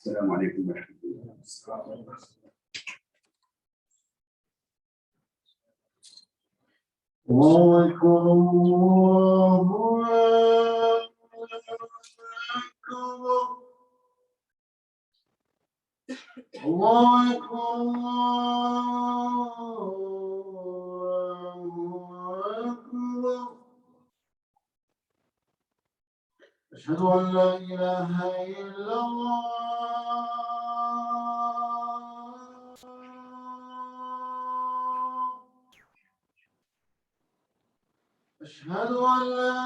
السلام عليكم ورحمة الله. الله أكبر الله أكبر. الله أكبر الله أكبر. أشهد أن لا إله إلا الله. أشهد أن لا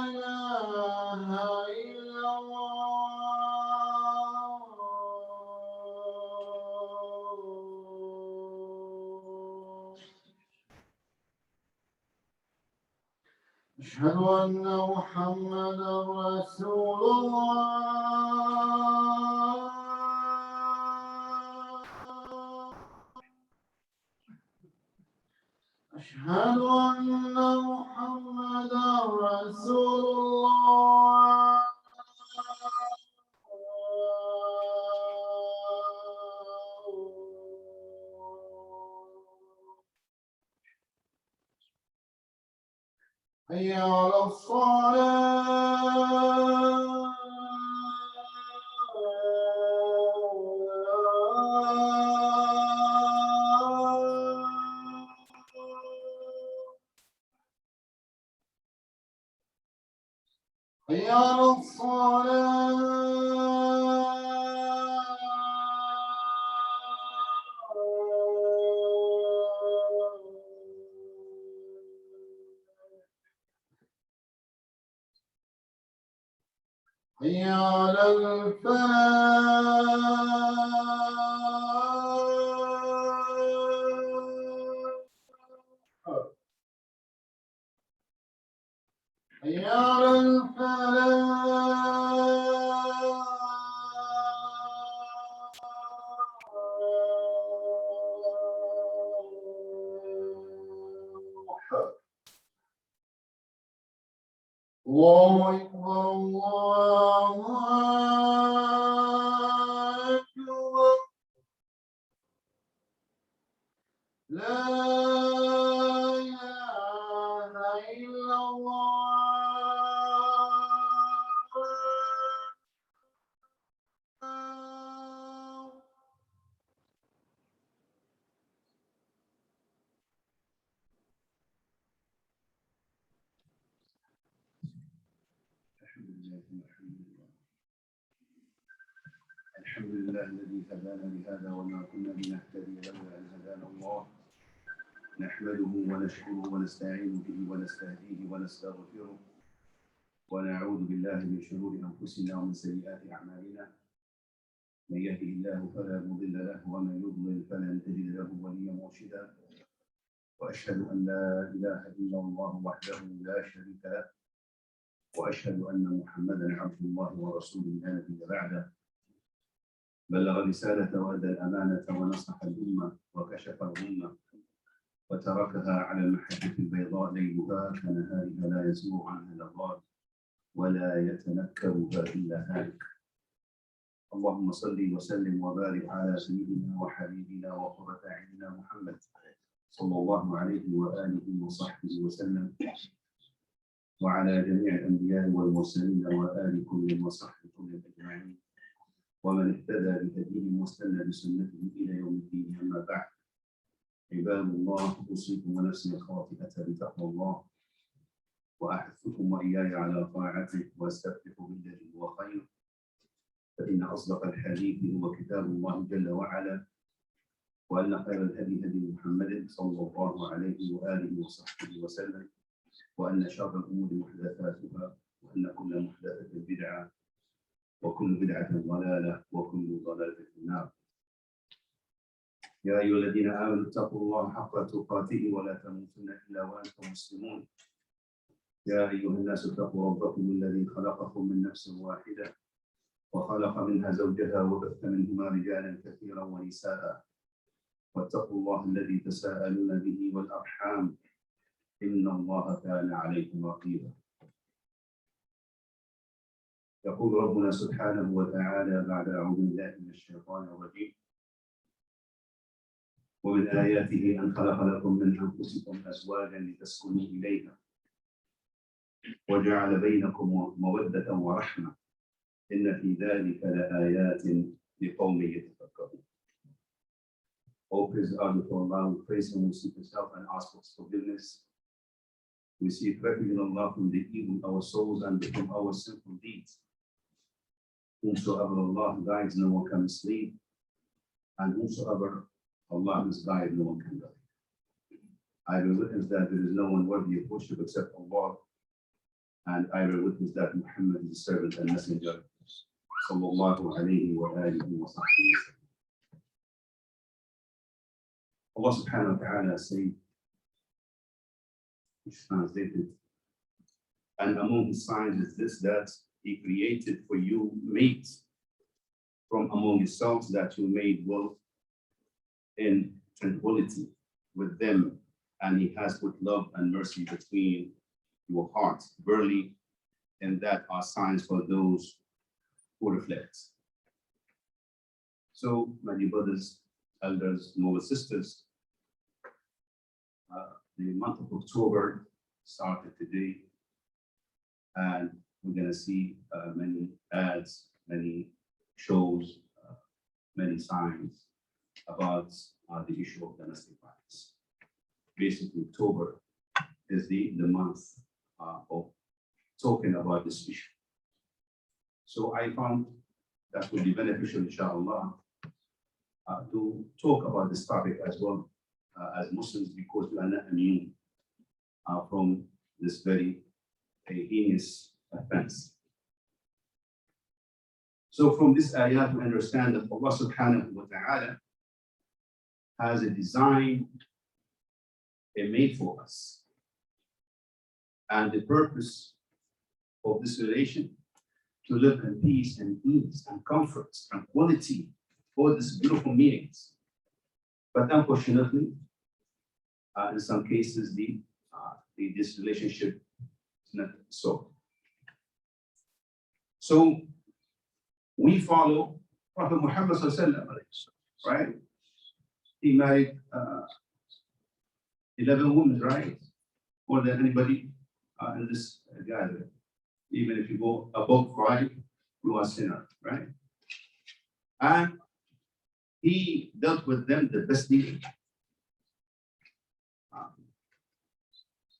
إله إلا الله. أشهد أن محمدا رسول الله. أشهد أن محمدا رسول الله. حي على الصلاة. حي على الصلاة. حي على الفلاح. حي على الفلاح. الله أكبر الله أكبر. لا إله إلا الله. الحمد لله الذي هدانا لهذا وما كنا لنهتدي لولا أن هدانا الله. نحمده ونشكره ونستعين به ونستهديه ونستغفره ونعوذ بالله من شرور أنفسنا ومن سيئات أعمالنا. من يهده الله فلا مضل له ومن يضلل فلن تجد له وليا مرشدا. وأشهد أن لا إله إلا الله وحده لا شريك له وأشهد أن محمدا عبد الله ورسوله لا نبي بعده. بلغ الرسالة وأدى الأمانة ونصح الأمة وكشف الغمة وتركها على المحجة البيضاء ليلها كنهارها لا يزيغ عنها إلا ضال ولا يتنكرها إلا هالك. اللهم صل وسلم وبارك على سيدنا وحبيبنا وقرة أعيننا محمد صلى الله عليه وآله وصحبه وسلم وعلى جميع الأنبياء والمرسلين وآل كل وصحب كل أجمعين ومن اهتدى بهديهم واستنى بسنته إلى يوم الدين. أما بعد، عباد الله، أوصيكم ونفسي الخاطئة بتقوى الله وأحثكم وإياي على طاعته وأستفتح بالذي هو خير، فإن أصدق الحديث هو كتاب الله جل وعلا، وأن خير الهدي هدي محمد صلى الله عليه وآله وصحبه وسلم، وأن شر الأمور محدثاتها، وأن كل محدثة بدعة وكل بدعة ضلالة وكل ضلالة في النار. يا أيها الذين آمنوا اتقوا الله حق تقاته ولا تموتن إلا وأنتم مسلمون. يا أيها الناس اتقوا ربكم الذي خلقكم من نفس واحدة وخلق منها زوجها وبث منهما رجالا كثيرا ونساء، واتقوا الله الذي تساءلون به والأرحام إن الله كان عليكم رقيبا. يقول ربنا سبحانه وتعالى بعد أعوذ بالله من الشيطان الرجيم: ومن آياته أن خلق لكم من أنفسكم أزواجا لتسكنوا إليها وجعل بينكم مودة ورحمة إن في ذلك لآيات لقوم يتفكرون. All praise Allah for Allah. We praise Him, we seek His help and ask for His forgiveness. We seek refuge in Allah from the evil of our souls and from our sinful deeds. Whomsoever Allah guides, no one can mislead. And whomsoever Allah is guided, no one can guide. I will witness that there is no one worthy of worship except Allah. And I will witness that Muhammad is a servant and messenger. Sallallahu alayhi wa alihi wa sahbihi. Allah subhanahu wa ta'ala said, which is translated, and among his signs is this, that he created for you mates from among yourselves, that you may dwell in tranquility with them, and he has put love and mercy between your hearts. Verily, and that are signs for those who reflect. So, my dear brothers, elders, noble sisters, the month of October started today, and we're going to see many ads, many shows, many signs about the issue of domestic violence. Basically, October is the month of talking about this issue. So I found that would be beneficial, inshallah, to talk about this topic as well as Muslims, because we are not immune from this very heinous offense. So from this ayat, we understand that Allah subhanahu wa ta'ala has a design made for us. And the purpose of this relation, to live in peace and ease and comfort and quality, all these beautiful meanings. But unfortunately, in some cases, this relationship is not so. So we follow Prophet Muhammad sallallahu alaihi wasallam, right? He married 11 women, right? More than anybody in this gathering. Even if you go above 5, you are a sinner, right? And he dealt with them the best deal.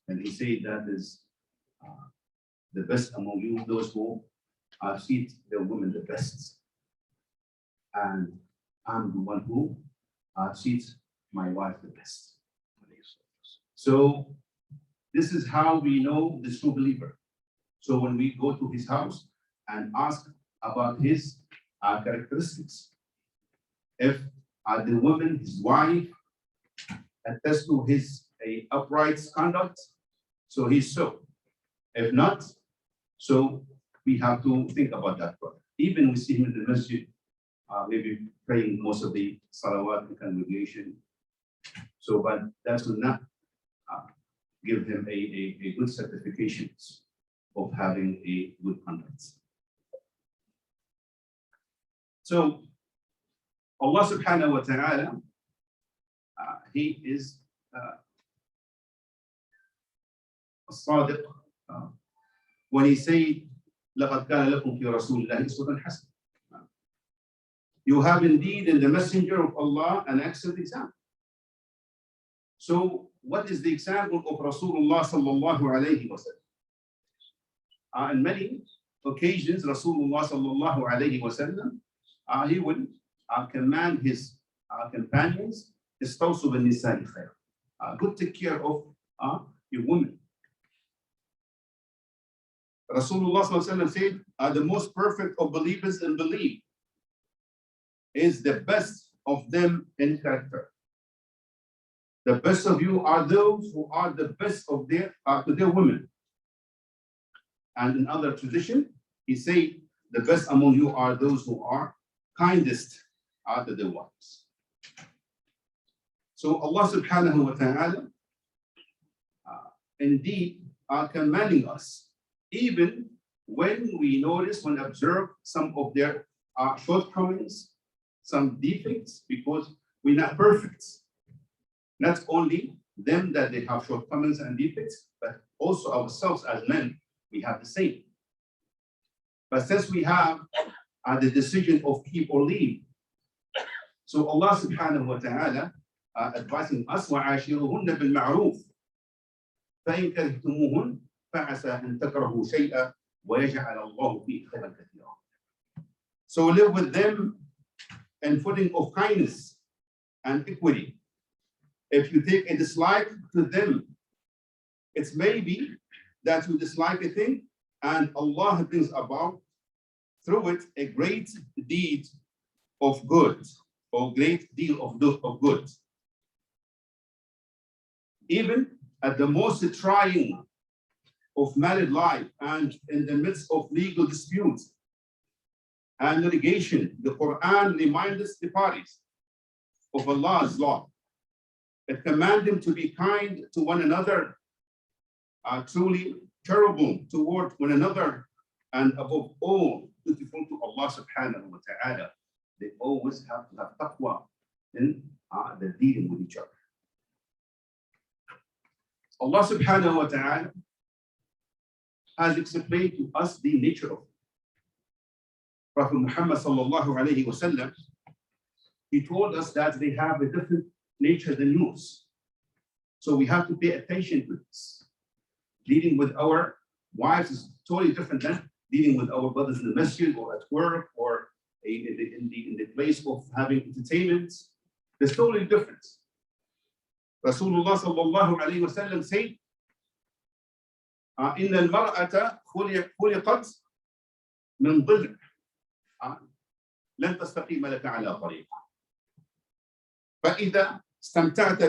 And he said that is the best among you, those who treat their women the best. And I'm the one who treats my wife the best. So this is how we know the true believer. So when we go to his house and ask about his characteristics, if the woman, his wife, attests to his upright conduct, so he's so. If not, so we have to think about that part. Even we see him in the masjid, maybe praying most of the salawat in congregation. So, but that will not give him a good certification of having a good conduct. So, Allah subhanahu wa ta'ala, he is الصادق when he said لقد كان لكم في رسول الله أسوة حسنة. You have indeed in the messenger of Allah an excellent example. So what is the example of Rasulullah sallallahu alayhi wa sallam? In many occasions, Rasulullah sallallahu alayhi wa sallam, he would command his companions, استوصوا بالنساء خير. Good, take care of your women. Rasulullah sallallahu said, the most perfect of believers and believe is the best of them in character. The best of you are those who are the best of their to their women. And in other tradition, he said, the best among you are those who are kindest to their wives. So Allah subhanahu wa ta'ala indeed are commanding us, even when we notice, when observe some of their shortcomings, some defects, because we're not perfect. Not only them that they have shortcomings and defects, but also ourselves as men, we have the same. But since we have the decision of keep or leave, so Allah subhanahu wa ta'ala advising us, وَعَاشِرُهُنَّ بِالْمَعْرُوفِ فَإِنْ كَرِهْتُمُوهُنَّ فَعَسَىٰ أَن تَكْرَهُوا شَيْئًا وَيَجْعَلَ اللَّهُ فِيهِ خَيْرًا كَثِيرًا. So live with them in footing of kindness and equity. If you take a dislike to them, it's maybe that you dislike a thing and Allah brings about through it a great deed of good or great deal of good. Even at the most trying of married life and in the midst of legal disputes and litigation, the Quran reminds us the parties of Allah's law. It commands them to be kind to one another, truly charitable toward one another, and above all, dutiful to Allah subhanahu wa ta'ala. They always have to have taqwa in the dealing with each other. Allah subhanahu wa ta'ala has explained to us the nature of it. Prophet Muhammad sallallahu alayhi wa sallam, he told us that they have a different nature than yours. So we have to pay attention to this. Dealing with our wives is totally different than dealing with our brothers in the masjid or at work or in the place of having entertainment. There's totally different. Rasulullah sallallahu alayhi wa sallam said, إن المرأة خلقت من ضلع لن تستقيم لك على طريق فإذا استمتعت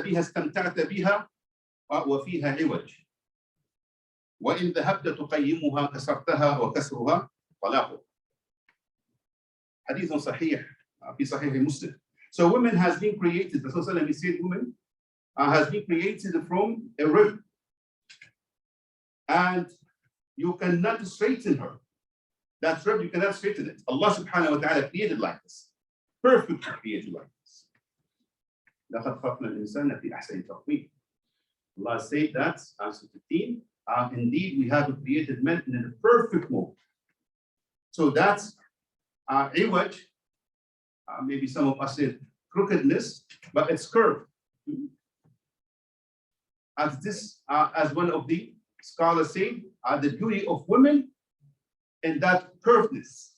بها وفيها عوج وإن ذهبت تقيمها كسرتها وكسرها طلاق. حديث صحيح في صحيح مسلم. So women has been created, the Prophet said women has been created from a rib, and you cannot straighten her. That rib, you cannot straighten it. Allah subhanahu wa ta'ala created like this, perfectly created like this. لَقَدْ خَلَقْنَا الْإِنسَانَ فِي أَحْسَنِ تَقْوِيمٍ. Allah said that, answer 15, indeed we have created men in a perfect mode. So that's iwaj, maybe some of us said crookedness, but it's curved. As this, as one of the scholars say, the beauty of women in that curvedness.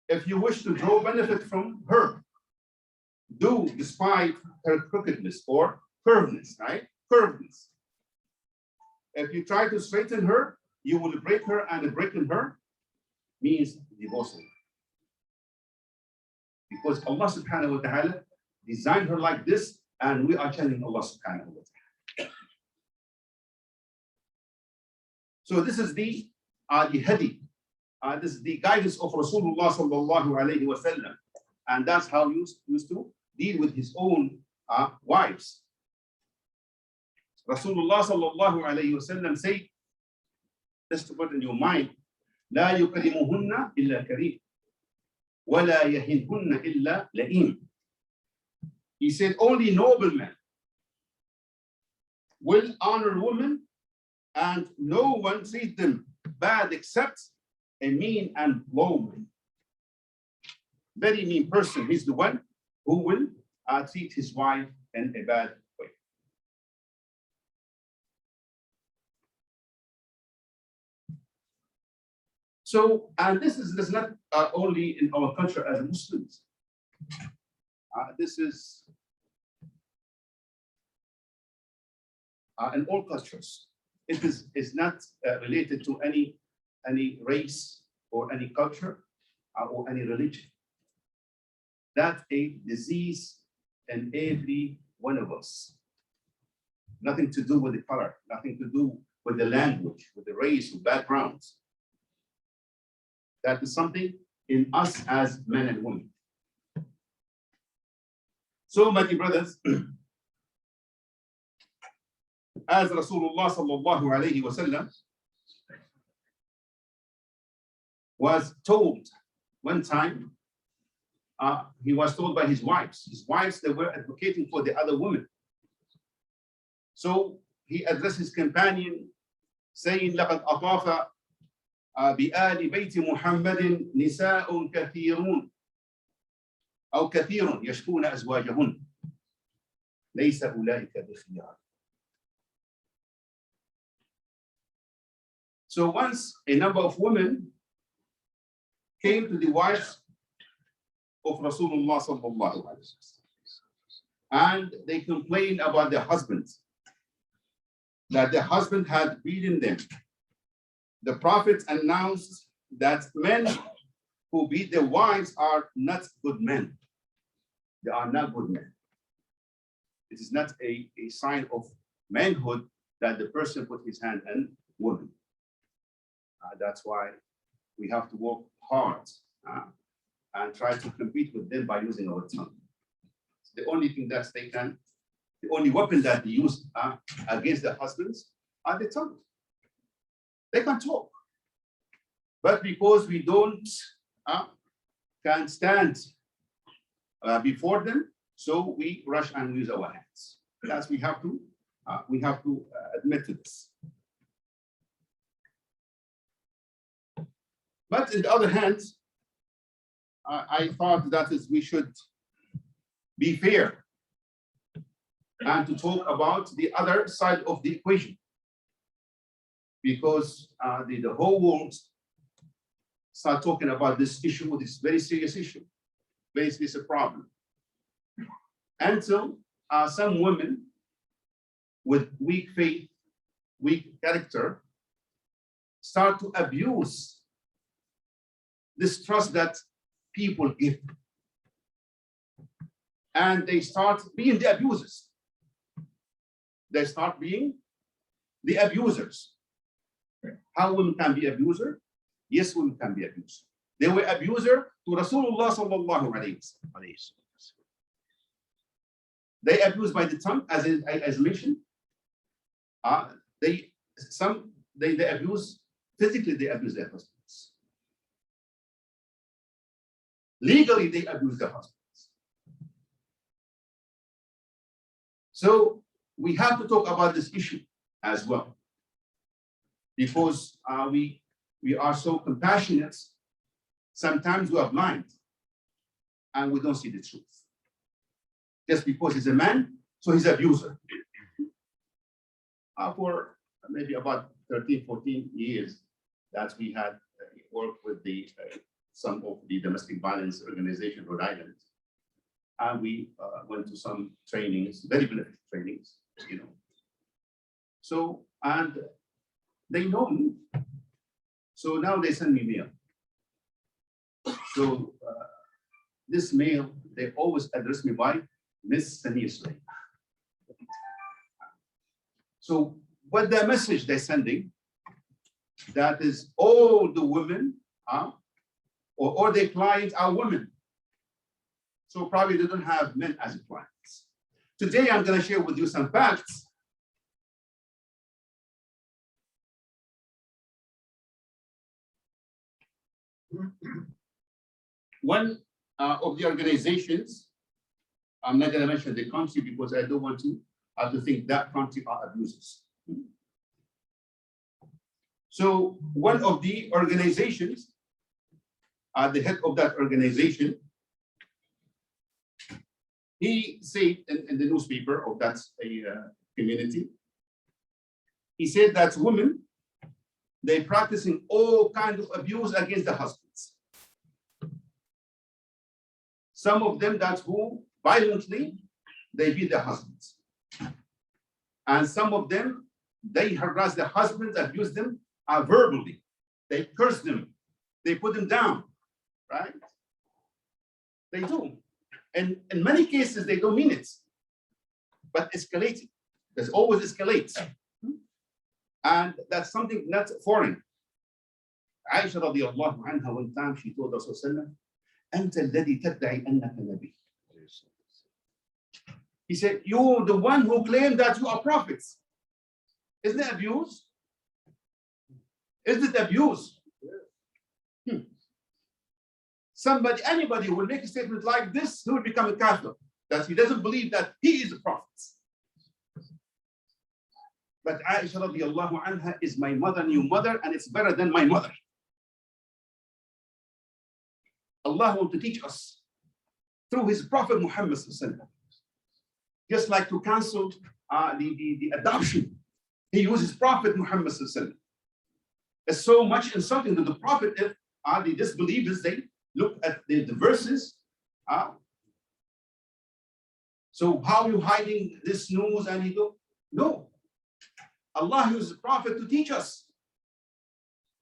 If you wish to draw benefit from her, do despite her crookedness or curvedness, right? Curvedness. If you try to straighten her, you will break her, and breaking her means divorcing. Because Allah subhanahu wa ta'ala designed her like this, and we are chanting Allah subhanahu wa ta'ala. So this is the hadi. This is the guidance of Rasulullah sallallahu alayhi wa sallam. And that's how he used to deal with his own wives. Rasulullah sallallahu alayhi wa sallam said, just to put in your mind, لا يكلمهن إلا كريم ولا يهنهن إلا لئيم. He said, only noble men will honor women, and no one treat them bad except a mean and low man. Very mean person, he's the one who will treat his wife in a bad way. So, and this is not only in our culture as Muslims. This is in all cultures. It is not related to any race or any culture or any religion. That's a disease in every one of us. Nothing to do with the color, nothing to do with the language, with the race, with backgrounds. That is something in us as men and women. So, my dear brothers, as Rasulullah sallallahu alayhi wa sallam was told one time, he was told by his wives that were advocating for the other women. So he addressed his companion saying لقد أطاف بآل بيت محمد نساء كثيرون أو كثير يشكون أزواجهن ليس أولئك بخيار. So once a number of women came to the wives of Rasulullah sallallahu alaihi wasallam, and they complained about their husbands, that their husband had beaten them. The Prophet announced that men who beat their wives are not good men. They are not good men. It is not a sign of manhood that the person put his hand on women. That's why we have to work hard and try to compete with them by using our tongue. The only thing that they can, the only weapon that they use against their husbands are the tongue. They can talk, but because we don't can stand before them, so we rush and use our hands. Because we have to admit to this. But on the other hand, I thought that we should be fair and to talk about the other side of the equation, because the whole world start talking about this issue, this very serious issue, very serious problem, until some women with weak faith, weak character, start to abuse this trust that people give. And they start being the abusers. They start being the abusers. How women can be abuser? Yes, women can be abuser. They were abuser to Rasulullah sallallahu alaihi wasallam. They abuse by the tongue, as mentioned. They abuse physically. They abuse their husbands. Legally, they abuse their husbands. So we have to talk about this issue as well, because we are so compassionate. Sometimes we are blind and we don't see the truth. Just because he's a man, so he's an abuser. For maybe about 13, 14 years that we had worked with some of the domestic violence organization, Rhode Island. And we went to some trainings, very beneficial trainings, you know. So, and they know me. So now they send me mail. So this mail, they always address me by Miss Samir. So what the message they're sending, that is all the women or all their clients are women. So probably they don't have men as clients. Today I'm going to share with you some facts. One of the organizations, I'm not going to mention the country because I don't want to have to think that country are abusers. So one of the organizations, the head of that organization, he said in the newspaper of that community, he said that women, they're practicing all kinds of abuse against the husbands. Some of them that who violently, they beat their husbands. And some of them, they harass their husbands, abuse them verbally. They curse them. They put them down, right? They do. And in many cases, they don't mean it, but escalating. There's always escalates. And that's something not foreign. Aisha radiallahu anha, one time she told us, أنت الذي تدعي أنك نبي. He said, you're the one who claimed that you are prophets. Isn't it abuse? Isn't it abuse? Somebody, anybody who will make a statement like this, he will become a kafir, that he doesn't believe that he is a prophet. But Aisha radiallahu anha is my mother, new mother, and it's better than my mother. Allah wants to teach us through His Prophet Muhammad sallallahu alaihi wasallam. Just like to cancel the adoption, He uses Prophet Muhammad sallallahu alaihi wasallam. There's so much insulting to the Prophet if the disbelievers, they look at the verses. So how are you hiding this news? And he go, no. Allah uses the Prophet to teach us.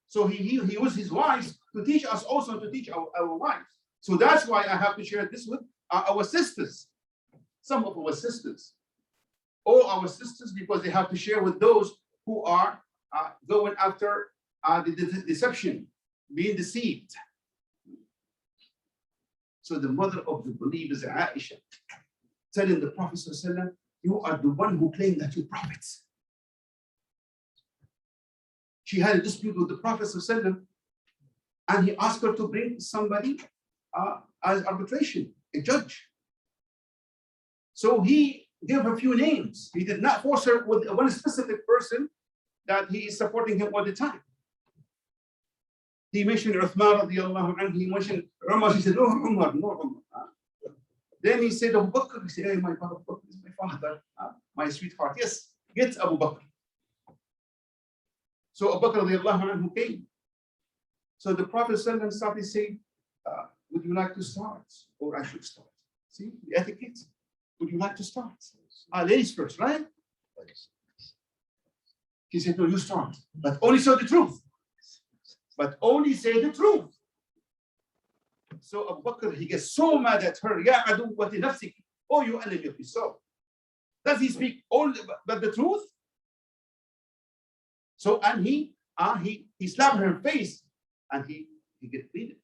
So he used his wives to teach us, also to teach our wives. So that's why I have to share this with our sisters. Some of our sisters. All our sisters, because they have to share with those who are going after the deception, being deceived. So the mother of the believers, Aisha, telling the Prophet ﷺ, you are the one who claimed that you're prophets. She had a dispute with the Prophet ﷺ, and he asked her to bring somebody as arbitration, a judge. So he gave her a few names. He did not force her with one specific person that he is supporting him all the time. He mentioned Uthman radiallahu anhu, he mentioned Umar, he said, no, Umar, no, Umar. Then he said, Abu Bakr, he said, hey, my father is my father, my sweetheart. Yes, get Abu Bakr. So Abu Bakr radiallahu anhu came. So the Prophet started saying, would you like to start? Or I should start? See, the etiquette. Would you like to start? Ladies first, right? He said, no, you start. But only say the truth. But only say the truth. So Abu Bakr, he gets so mad at her. Ya aduwwati nafsiki. Oh, you enemy of yourself. Does he speak all but the truth? So, and he slapped her face, and he get pleaded.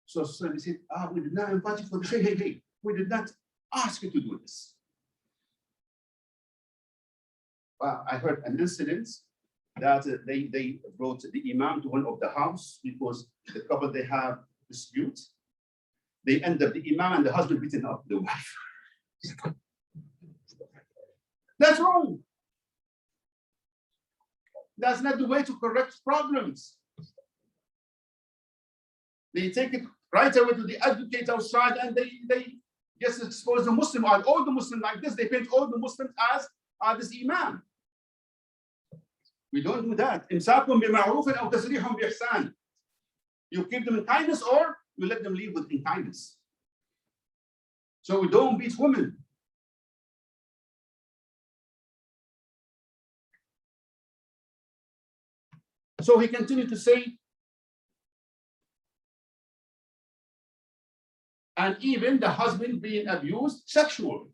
So he said, we did not invite you for the hey, we did not ask you to do this. I heard an incident that they brought the imam to one of the house because the couple, they have dispute. They end up the imam and the husband beating up the wife. That's wrong. That's not the way to correct problems. They take it right away to the advocate outside, and they just expose the Muslim, or all the Muslims like this. They paint all the Muslims as this imam. We don't do that. إمساكم بمعروف أو تسريح بإحسان. You keep them in kindness, or you let them leave with in kindness. So we don't beat women. So he continued to say, and even the husband being abused sexually.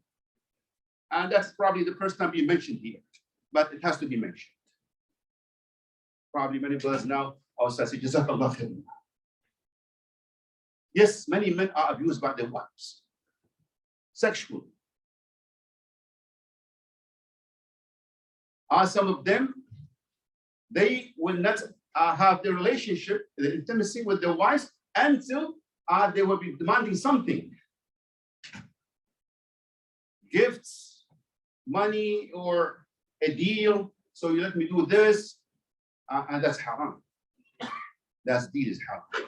And that's probably the first time being mentioned here, but it has to be mentioned. Probably many brothers now also say, Jazakallah khair. Yes, many men are abused by their wives sexually. Some of them, they will not have the relationship, the intimacy with their wives until they will be demanding something. Gifts, money, or a deal. So you let me do this, and that's haram. That's deed is haram.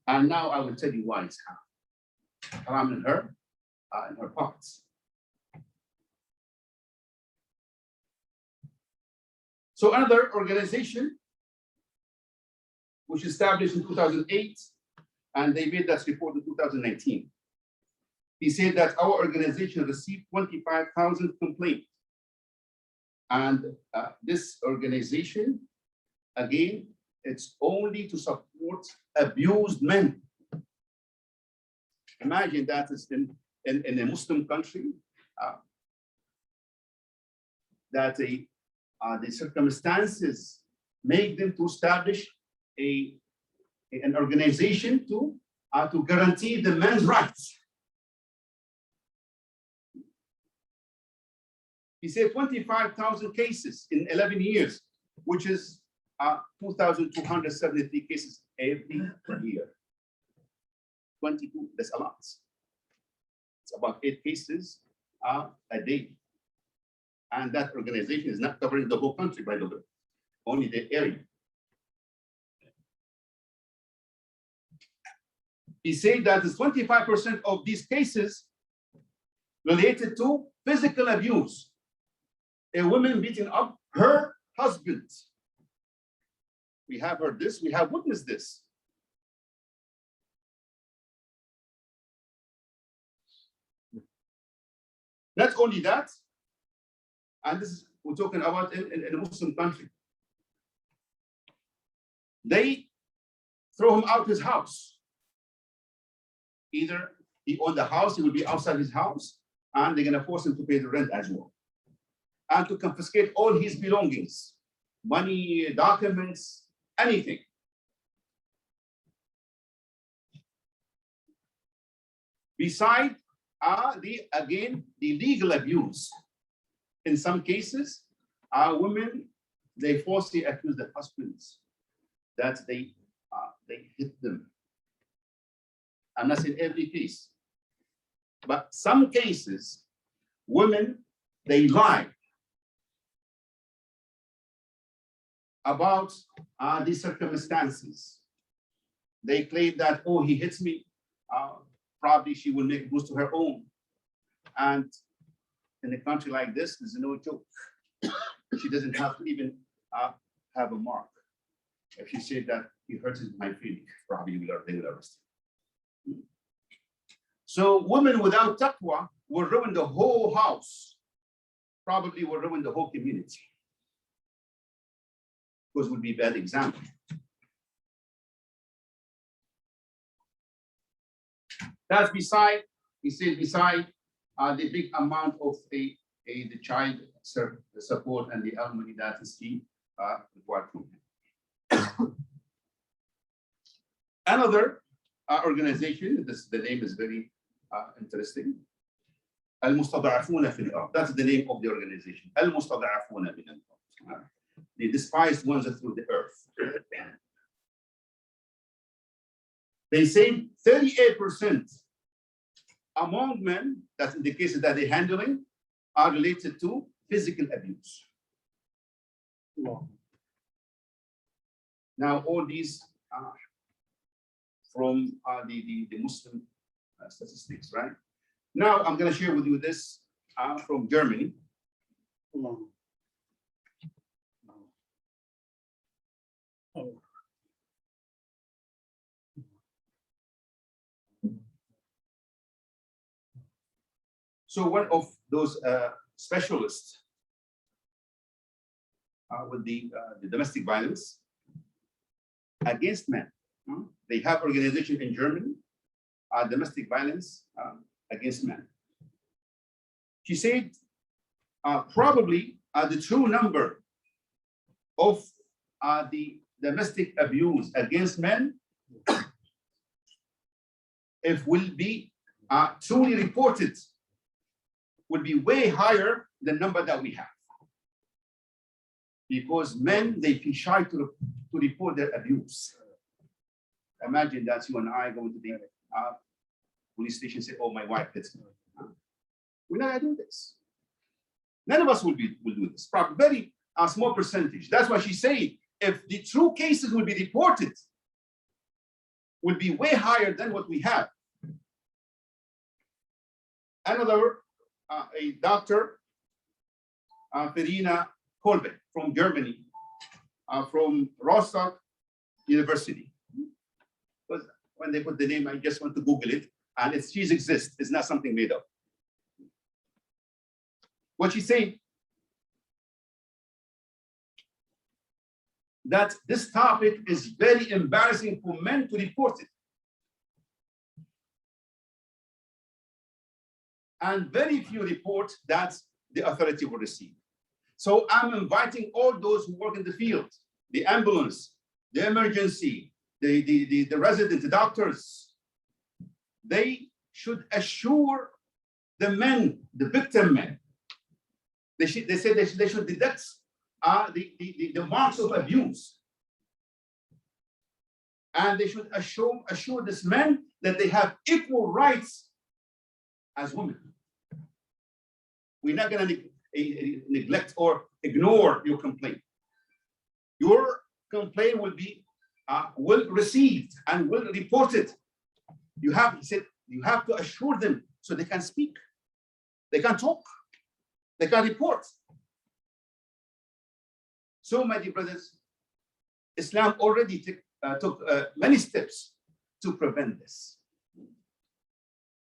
And now I will tell you why it's haram. Haram in her parts. So another organization, which established in 2008, and they made that report in 2019. He said that our organization received 25,000 complaints. And this organization, again, it's only to support abused men. Imagine that is in a Muslim country, that the circumstances make them to establish an organization to guarantee the men's rights. He said 25,000 cases in 11 years, which is 2,273 cases every year. 22, that's a lot. It's about 8 cases a day. And that organization is not covering the whole country, by the way, only the area. He said that 25% of these cases related to physical abuse. A woman beating up her husband. We have heard this, we have witnessed this. Not only that, and this is we're talking about in a Muslim country. They throw him out his house. Either he owned the house, he will be outside his house, and they're gonna force him to pay the rent as well. And to confiscate all his belongings, money, documents, anything. Beside the legal abuse. In some cases, women, they falsely accuse their husbands that they hit them. I'm not saying every case, but some cases, women, they lie about the circumstances. They claim that, oh, he hits me, probably she will make bruise to her own. And in a country like this, there's no joke. She doesn't have to even have a mark. If she said that he hurts my feeling, probably they will arrest him. So women without taqwa will ruin the whole house, probably will ruin the whole community. Because it would be a bad example. That's beside, he said, beside the big amount of the child support and the alimony that is key required from him. Another organization, the name is very interesting. Al-Mustada'afuna fil Ard. That's the name of the organization. Al-Mustada'afuna fil Ard. The despised ones through the earth. They say 38% among men, that's in the cases that they're handling, are related to physical abuse. Wow. Now, all these are from the Muslim statistics, right? Now, I'm going to share with you this from Germany. Wow. Oh. So one of those specialists with the domestic violence against men, they have organization in Germany, domestic violence against men. She said probably the true number of the domestic abuse against men, if will be truly reported, would be way higher than the number that we have. Because men, they feel shy to report their abuse. Imagine that you and I go to the police station and say, oh, my wife hits me. We're not gonna do this. None of us will do this. Probably very small percentage. That's why she said, if the true cases will be reported, will be way higher than what we have. Another, a doctor, Verena Kolbe from Germany, from Rostock University. Because when they put the name, I just want to Google it, and she exists. It's not something made up. What she's saying, that this topic is very embarrassing for men to report it. And very few report that the authority will receive. So I'm inviting all those who work in the field, the ambulance, the emergency, the resident, the doctors, they should assure the men, the victim men. They should detect the marks of abuse. And they should assure this men that they have equal rights as women. We're not going to neglect or ignore your complaint. Your complaint will be well received and will reported. He said, you have to assure them so they can speak, they can talk, they can report. So, my dear brothers, Islam already took many steps to prevent this.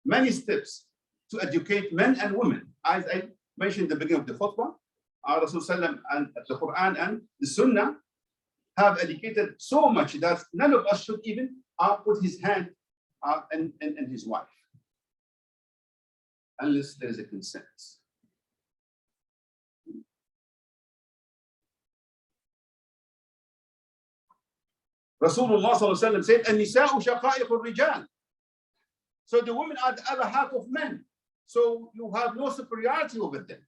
Many steps to educate men and women. As I mentioned at the beginning of the khutbah, Rasulullah and the Quran and the Sunnah have educated so much that none of us should even put his hand in his wife unless there is a consent. Rasulullah said, "An-nisa'u shaqa'iqu rijal." So the women are the other half of men. So you have no superiority over them.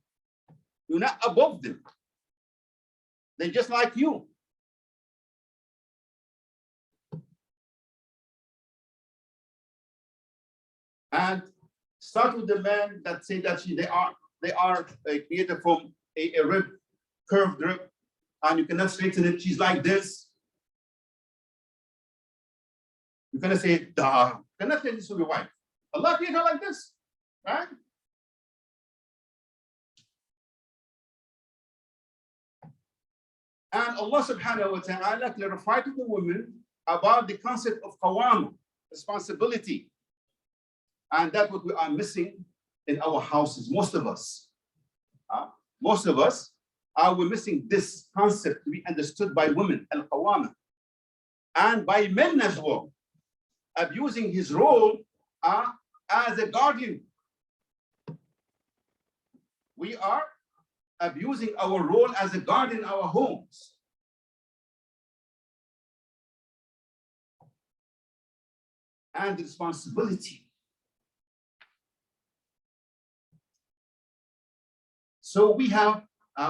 You're not above them. They're just like you. And start with the men that say that they are created from a rib, curved rib, and you cannot straighten it. She's like this. You're gonna say, "Duh, you cannot say this to your wife. Allah created her like this, right?" And Allah subhanahu wa ta'ala clarified to the women about the concept of qawam, responsibility. And that's what we are missing in our houses, most of us. We're missing this concept to be understood by women, al-qawama, and by men as well, abusing his role as a guardian. We are abusing our role as a guardian in our homes. And the responsibility. So we have,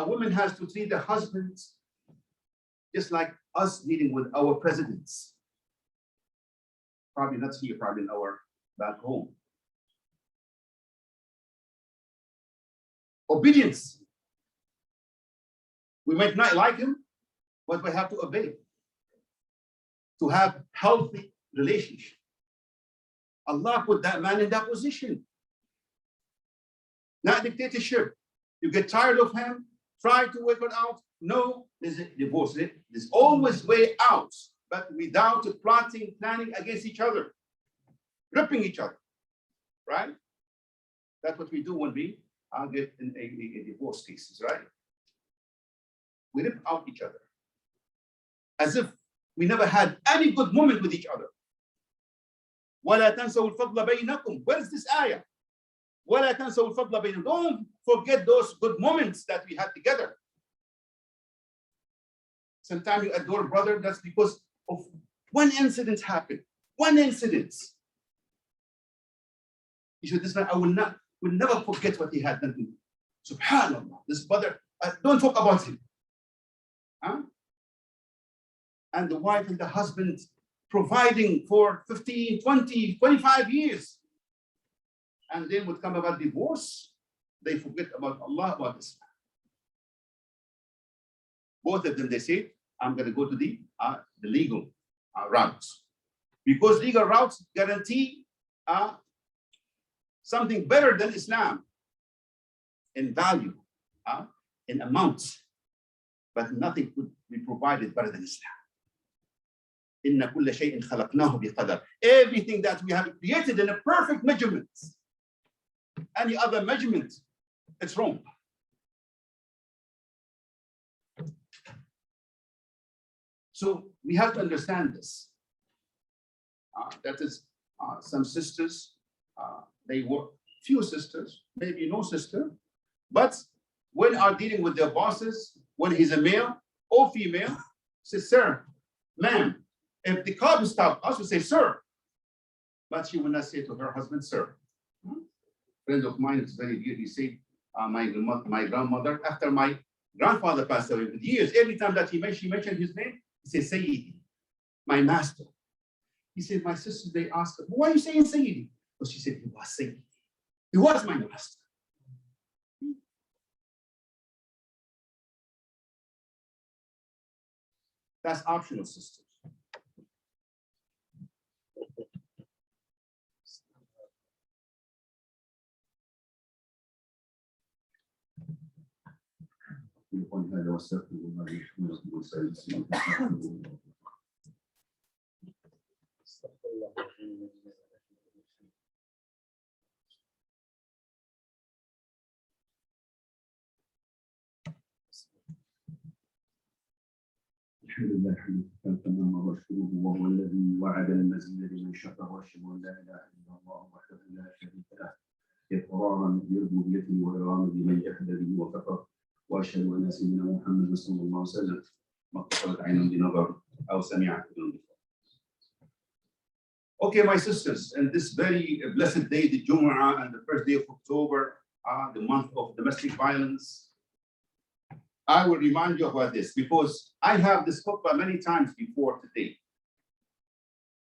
women has to treat their husbands just like us dealing with our presidents. Probably not here, probably in our back home. Obedience. We might not like him, but we have to obey to have healthy relationship. Allah put that man in that position. Not dictatorship. You get tired of him, try to work it out. No, there's a divorce. There's always way out, but without plotting, planning against each other, ripping each other, right? That's what we do when we get in a divorce cases, right? We rip out each other as if we never had any good moment with each other. وَلَا تَنْسَوُا الْفَضْلَ بَيْنَكُمْ. Where is this ayah? وَلَا تَنْسَوُا الْفَضْلَ بَيْنَكُمْ. Don't forget those good moments that we had together. Sometimes you adore a brother, that's because of one incident happened. One incident. You should, this man, I will never forget what he had done to me. Subhanallah, this brother, don't talk about him. Huh? And the wife and the husband providing for 15, 20, 25 years. And then would come about divorce, they forget about Allah, about Islam. Both of them, they say, I'm going to go to the legal routes. Because legal routes guarantee something better than Islam in value, in amount, but nothing could be provided better than Islam. إِنَّ كُلَّ شَيْءٍ خَلَقْنَاهُ بِقَدَرٍ. Everything that we have created in a perfect measurement. Any other measurement, it's wrong. So we have to understand this. That is, some sisters, they were few sisters, maybe no sister, but when are dealing with their bosses, when he's a male or female, say, sir, ma'am. If the car will stop us, we say, sir. But she will not say to her husband, sir. A friend of mine is very dear. He said, my grandmother, after my grandfather passed away with years, every time that she mentioned his name, he said, Sayyidi, my master. He said, my sisters, they asked her, why are you saying Sayyidi? Because she said, he was Sayyidi. He was my master. That's optional, sisters. الحمد لله حمدا تمام واشكره وهو الذي وعد المزيد لمن شكر واشهد ان لا اله الا الله وحده لا شريك له اقرارا بربوبيته واراما بمن جحد به وكفر واشهد ان سيدنا محمد صلى الله عليه وسلم ما اتصلت عين بنظر او سمعت اذن بصر. Okay, my sisters, and this very blessed day, the Jumu'ah, and the first day of October, the month of domestic violence, I will remind you about this because I have this khutbah many times before today.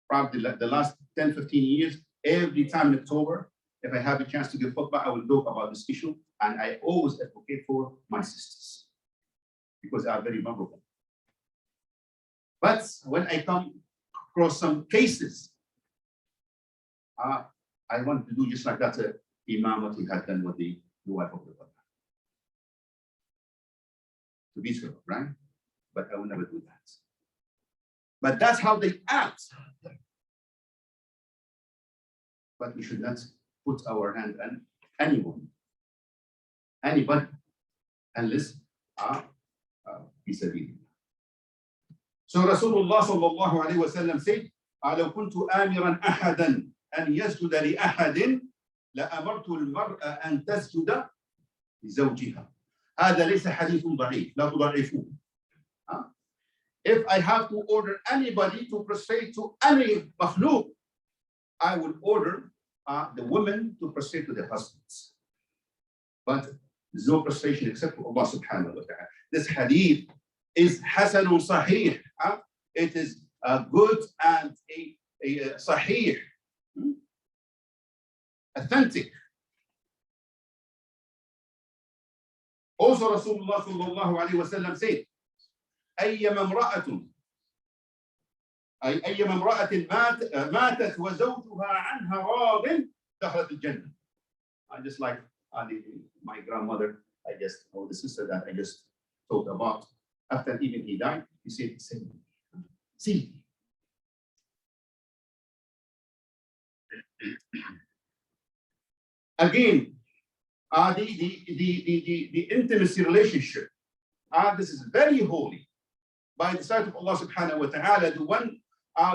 Probably the last 10, 15 years, every time in October, if I have a chance to give khutbah, I will talk about this issue, and I always advocate for my sisters because they are very vulnerable. But when I come across some cases, I want to do just like that Imam what he had done with the wife of the brother. To be sure, right? But I will never do that. But that's how they act. But we should not put our hand on anyone, anybody, unless peace be. So Rasulullah sallallahu alayhi wa sallam said, لو كنت آمرا أحدا أن يسجد لأحد لأمرت المرأة أن تسجد لزوجها. هذا ليس حديث ضعيف لا تضعفوه. If I have to order anybody to prostrate to any makhluk, I will order the women to prostrate to their husbands. But there's no prostration except for Allah subhanahu wa ta'ala. This hadith is hasanun sahih. It is good and a sahih, authentic. Also Rasulullah sallallahu alayhi wa sallam said, أيما امرأة ماتت وزوجها عنها راض دخلت الجنة. I just like my grandmother, I just, or the sister that I just talked about, after even he died, he said, see. Again, the intimacy relationship, this is very holy. By the sight of Allah subhanahu wa ta'ala, the one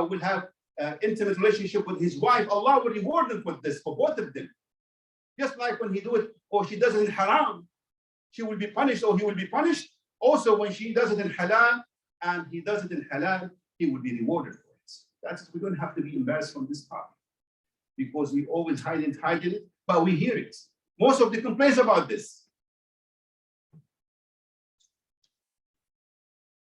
will have intimate relationship with his wife, Allah will reward them for this, for both of them. Just like when he do it or she does it in haram, she will be punished or he will be punished. Also when she does it in halal and he does it in halal, he will be rewarded for it. That's, we don't have to be embarrassed from this part because we always hide it, but we hear it. Most of the complaints about this.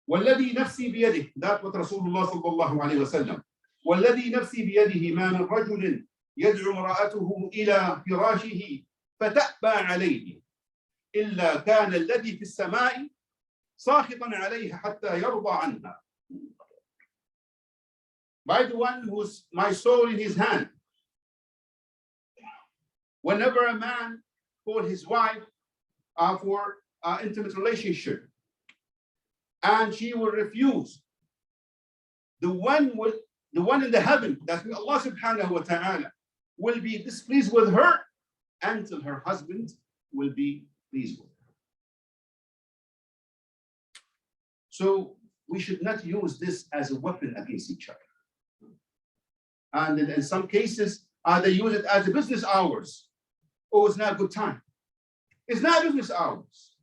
والذي نفسي بيده, that what Rasulullah sallallahu alayhi wa sallam, والذي نفسي بيده ما من رجل يدعو امرأته إلى فراشه فتأبى عليه إلا كان الذي في السماء ساخطا عليها حتى يرضى عنها. By the one who's my soul in his hand, whenever a man calls his wife for intimate relationship and she will refuse, the one in the heaven, that Allah subhanahu wa ta'ala, will be displeased with her until her husband will be pleased with her. So we should not use this as a weapon against each other. And in some cases, they use it as a business hours. Oh, it's not a good time. It's not business hours.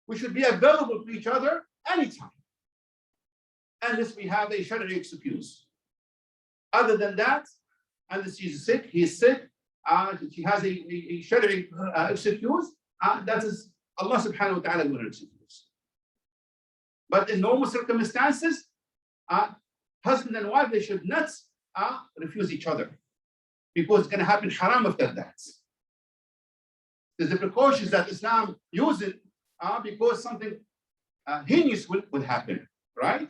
We should be available to each other anytime, unless we have a Shari'i excuse. Other than that, unless she's sick, he is sick, she has a Shari'i excuse, that is Allah subhanahu wa ta'ala will excuse. But in normal circumstances, husband and wife, they should not refuse each other, because it's going to happen haram after that. There's the precautions that Islam uses because something heinous will happen, right?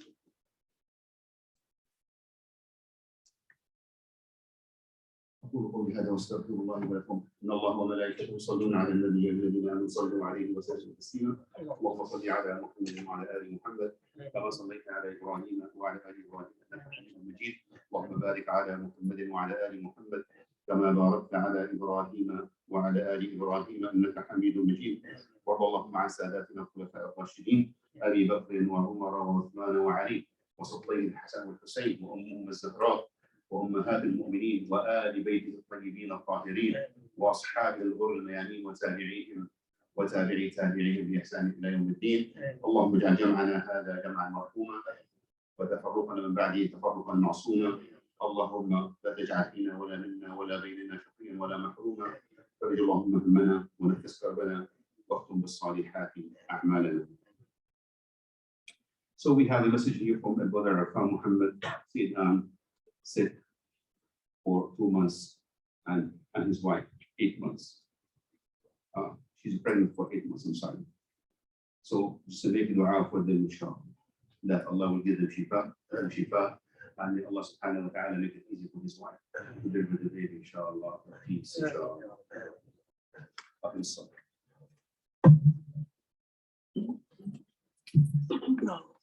أقول قولي هذا واستغفر الله ولكم. إن الله وملائكته يصلون على النبي يا الذين آمنوا صلوا عليه وسلموا تسليما. اللهم صل على محمد وعلى آل محمد كما صليت على إبراهيم وعلى آل إبراهيم إنك حميد مجيد. اللهم بارك على محمد وعلى آل محمد كما باركت على إبراهيم وعلى آل إبراهيم إنك حميد مجيد. وارض اللهم عن ساداتنا الخلفاء الراشدين أبي بكر وعمر وعثمان وعلي وصفين الحسن والحسين وأمهم الزهراء وأمهات المؤمنين وآل بيته الطيبين الطاهرين وأصحاب الغر الميامين وتابعيهم وتابعي تابعيهم بإحسان إلى يوم الدين. اللهم اجعل جمعنا هذا جمعا مرحوما وتفرقنا من بعده تفرقا معصوما. اللهم لا تجعل فينا ولا منا ولا بيننا شقيا ولا محروما. فرج اللهم همنا ونفس كربنا واختم بالصالحات أعمالنا. So we have a message here from our brother Arfan Muhammad. Sick for 2 months and his wife 8 months. She's pregnant for 8 months, I'm sorry. So just to make a dua for them, inshallah, that Allah will give them shifa, and may Allah subhanahu wa ta'ala make it easy for his wife to deliver the baby, inshallah, peace, inshallah. No.